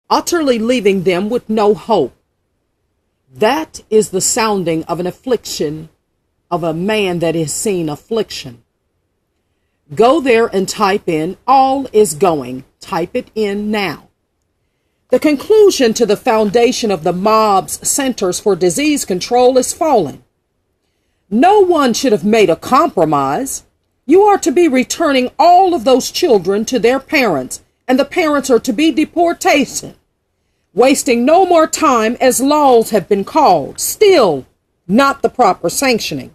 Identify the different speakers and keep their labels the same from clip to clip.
Speaker 1: utterly leaving them with no hope. That is the sounding of an affliction of a man that has seen affliction. Go there and type in "all is going." Type it in now. The conclusion to the foundation of the mob's Centers for Disease Control is falling. No one should have made a compromise. You are to be returning all of those children to their parents, and the parents are to be deportation. Wasting no more time as laws have been called. Still not the proper sanctioning.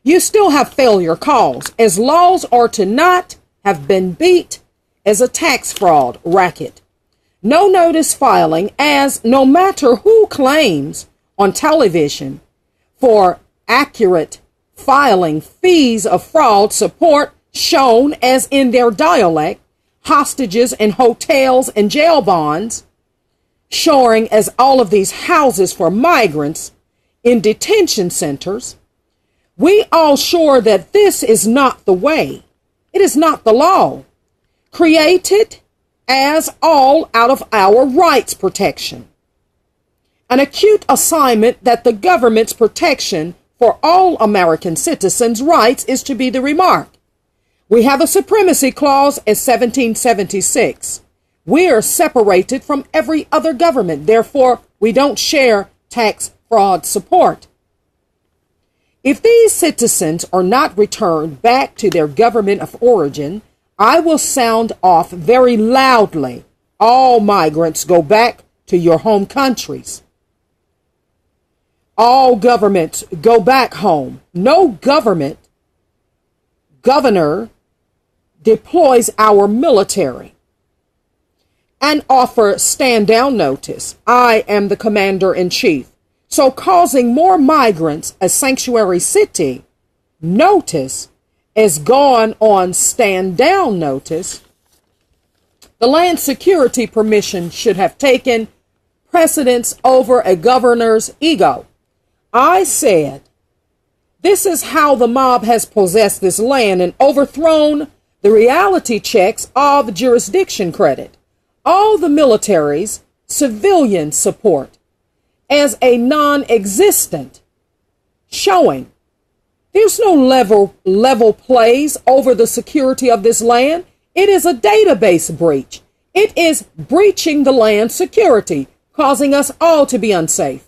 Speaker 1: You still have failure cause, as laws are to not have been beat as a tax fraud racket. No notice filing, as no matter who claims on television for accurate filing, fees of fraud support shown as in their dialect, hostages in hotels and jail bonds, showing as all of these houses for migrants in detention centers. We all sure that this is not the way. It is not the law. Created as all out of our rights protection. An acute assignment that the government's protection for all American citizens' rights is to be the remark. We have a supremacy clause as 1776. We are separated from every other government. Therefore, we don't share tax fraud support. If these citizens are not returned back to their government of origin, I will sound off very loudly. All migrants go back to your home countries. All governments go back home. No governor deploys our military and offer stand down notice. I am the commander in chief. So causing more migrants a sanctuary city notice is gone on stand down notice. The land security permission should have taken precedence over a governor's ego. I said, this is how the mob has possessed this land and overthrown the reality checks of jurisdiction credit. All the military's civilian support as a non-existent, showing there's no level plays over the security of this land. It is a database breach. It is breaching the land security, causing us all to be unsafe.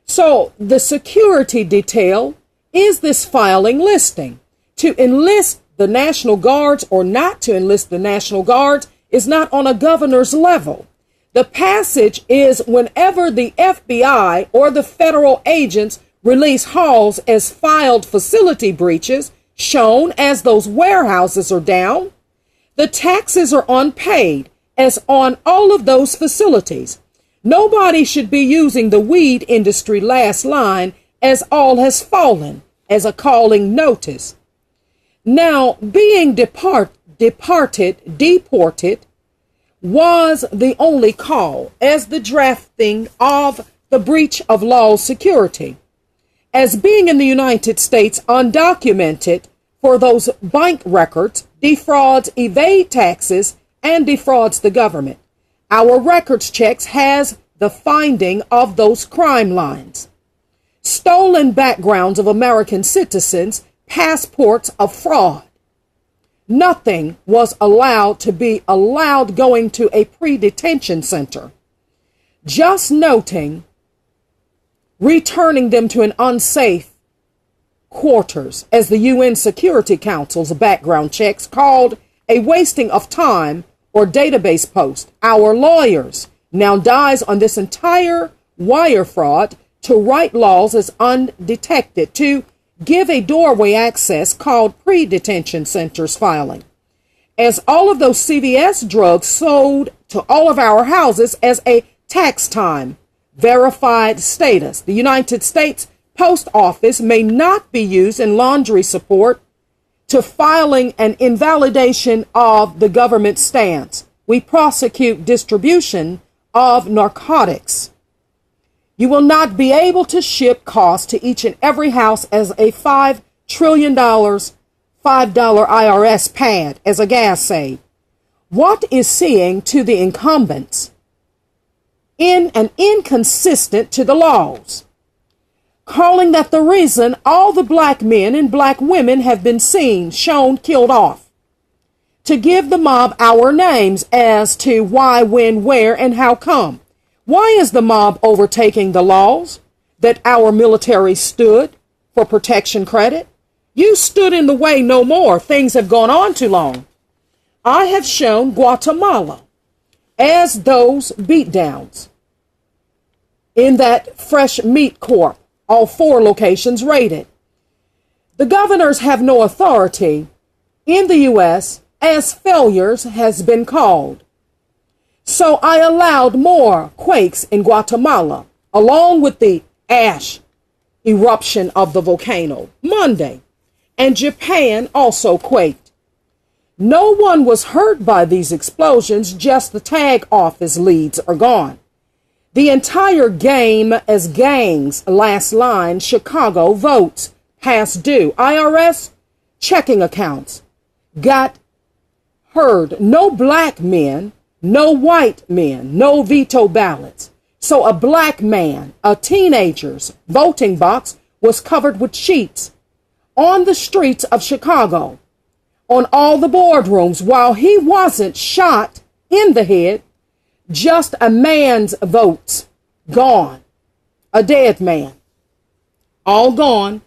Speaker 1: So the security detail is this filing listing. To enlist the National Guards or not to enlist the National Guards is not on a governor's level. The passage is whenever the FBI or the federal agents release halls as filed facility breaches, shown as those warehouses are down, the taxes are unpaid as on all of those facilities. Nobody should be using the weed industry last line as all has fallen as a calling notice. Now, being deported was the only call as the drafting of the breach of law security. As being in the United States undocumented for those bank records, defrauds, evade taxes, and defrauds the government. Our records checks has the finding of those crime lines. Stolen backgrounds of American citizens, passports of fraud. Nothing was allowed to be allowed going to a pre-detention center. Just noting, returning them to an unsafe quarters, as the UN Security Council's background checks called a wasting of time or database post. Our lawyers now dies on this entire wire fraud to write laws as undetected, to give a doorway access called pre-detention centers filing. As all of those CVS drugs sold to all of our houses as a tax time verified status. The United States Post Office may not be used in laundry support to filing an invalidation of the government stance. We prosecute distribution of narcotics. You will not be able to ship costs to each and every house as a $5 trillion, $5 IRS pad as a gas save. What is seeing to the incumbents in and inconsistent to the laws, calling that the reason all the black men and black women have been seen, shown, killed off, to give the mob our names as to why, when, where, and how come. Why is the mob overtaking the laws that our military stood for protection credit? You stood in the way no more. Things have gone on too long. I have shown Guatemala as those beatdowns in that fresh meat corp, all 4 locations raided. The governors have no authority in the U.S. as failures has been called. So I allowed more quakes in Guatemala, along with the ash eruption of the volcano Monday, and Japan also quaked. No one was hurt by these explosions, just the tag office leads are gone. The entire game as gangs, last line, Chicago votes, past due, IRS checking accounts, got heard. No black men, no white men, no veto ballots. So a black man, a teenager's voting box was covered with sheets on the streets of Chicago, on all the boardrooms, while he wasn't shot in the head. Just a man's votes gone, a dead man, all gone,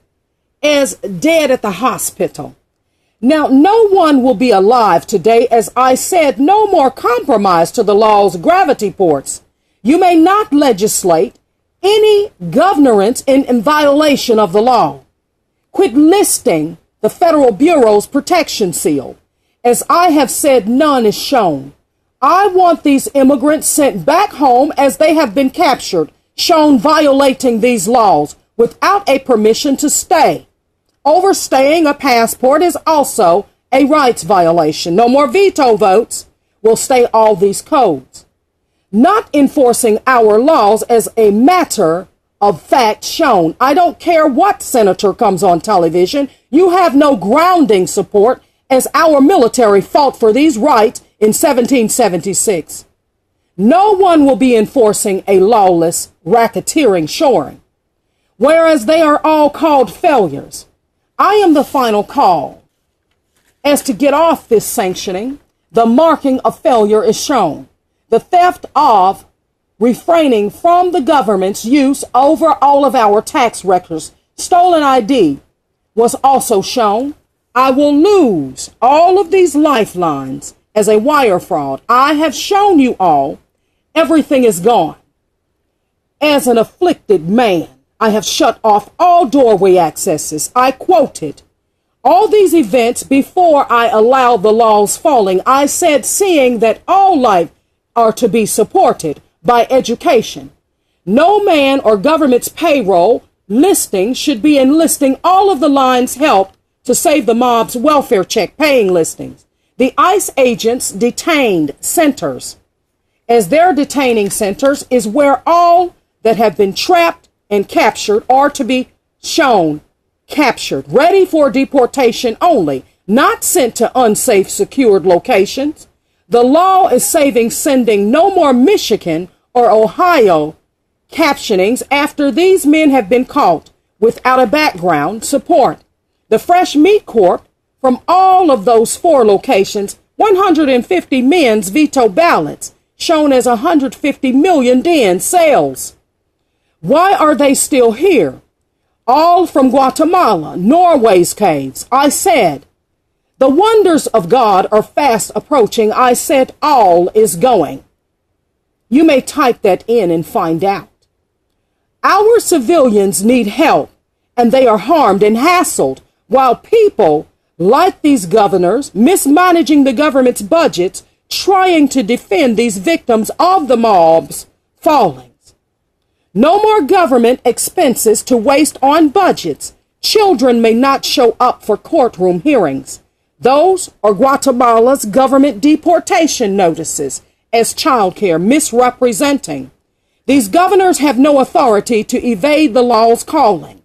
Speaker 1: as dead at the hospital. Now, no one will be alive today. As I said, no more compromise to the law's gravity ports. You may not legislate any governance in violation of the law. Quit listing the Federal Bureau's protection seal. As I have said, none is shown. I want these immigrants sent back home as they have been captured, shown violating these laws without a permission to stay. Overstaying a passport is also a rights violation. No more veto votes will stay all these codes. Not enforcing our laws as a matter of fact shown. I don't care what senator comes on television. You have no grounding support, as our military fought for these rights in 1776. No one will be enforcing a lawless racketeering shoring, whereas they are all called failures. I am the final call. As to get off this sanctioning, the marking of failure is shown. The theft of refraining from the government's use over all of our tax records, stolen ID, was also shown. I will lose all of these lifelines as a wire fraud. I have shown you all. Everything is gone. As an afflicted man, I have shut off all doorway accesses. I quoted all these events before I allowed the laws falling. I said, seeing that all life are to be supported by education. No man or government's payroll listing should be enlisting all of the lines help to save the mob's welfare check paying listings. The ICE agents detained centers, as their detaining centers is where all that have been trapped and captured are to be shown captured, ready for deportation only, not sent to unsafe secured locations. The law is sending no more Michigan or Ohio captionings after these men have been caught without a background support. The Fresh Meat Corp from all of those 4 locations, 150 men's veto ballots, shown as 150 million in sales. Why are they still here? All from Guatemala, Norway's caves. I said, the wonders of God are fast approaching. I said, all is going. You may type that in and find out. Our civilians need help, and they are harmed and hassled, while people like these governors mismanaging the government's budgets, trying to defend these victims of the mob's fallings. No more government expenses to waste on budgets. Children may not show up for courtroom hearings. Those are Guatemala's government deportation notices as childcare misrepresenting. These governors have no authority to evade the law's calling,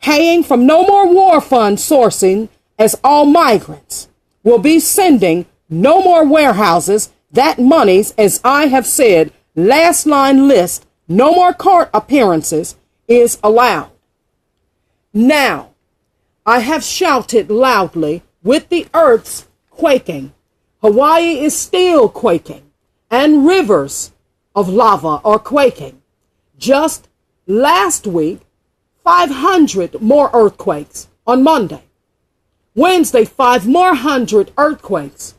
Speaker 1: paying from no more war fund sourcing, as all migrants will be sending no more warehouses. That monies, as I have said, last line list, no more court appearances is allowed. Now, I have shouted loudly with the earth's quaking. Hawaii is still quaking, and rivers of lava are quaking. Just last week, 500 more earthquakes on Monday. Wednesday, 5 more hundred earthquakes.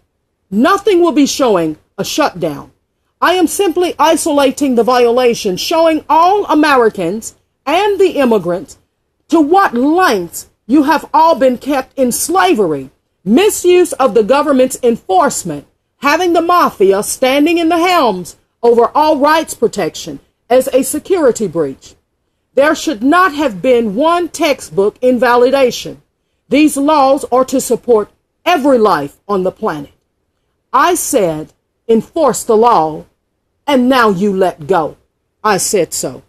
Speaker 1: Nothing will be showing a shutdown. I am simply isolating the violation, showing all Americans and the immigrants to what lengths you have all been kept in slavery, misuse of the government's enforcement, having the mafia standing in the helms over all rights protection as a security breach. There should not have been one textbook invalidation. These laws are to support every life on the planet. I said, enforce the law, and now you let go. I said so.